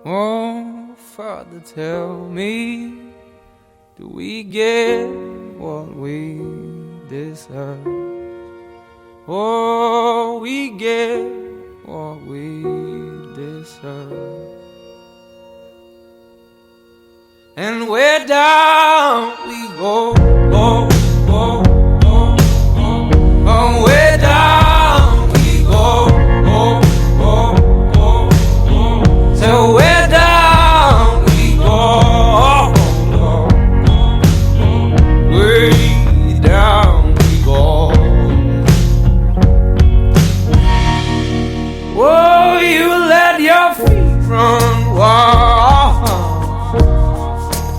Oh, Father, tell me, do we get what we deserve? Oh, we get what we deserve. And where down we go, go, go, go, go. Oh, where down we go, go, go, go, go. So where down we go, go, go, go. Way down we go. Oh, you let your feet run wild.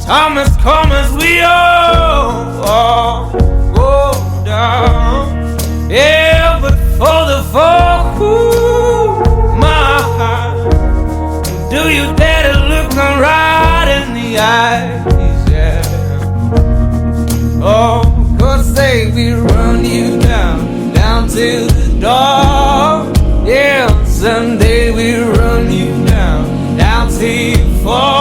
Time has come as we all go down. Yeah, but for the fall, my heart, do you dare to look me right in the eyes? Yeah. Oh, 'cause they will run you down, down to the door. Yeah, someday we run you down, down till you fall.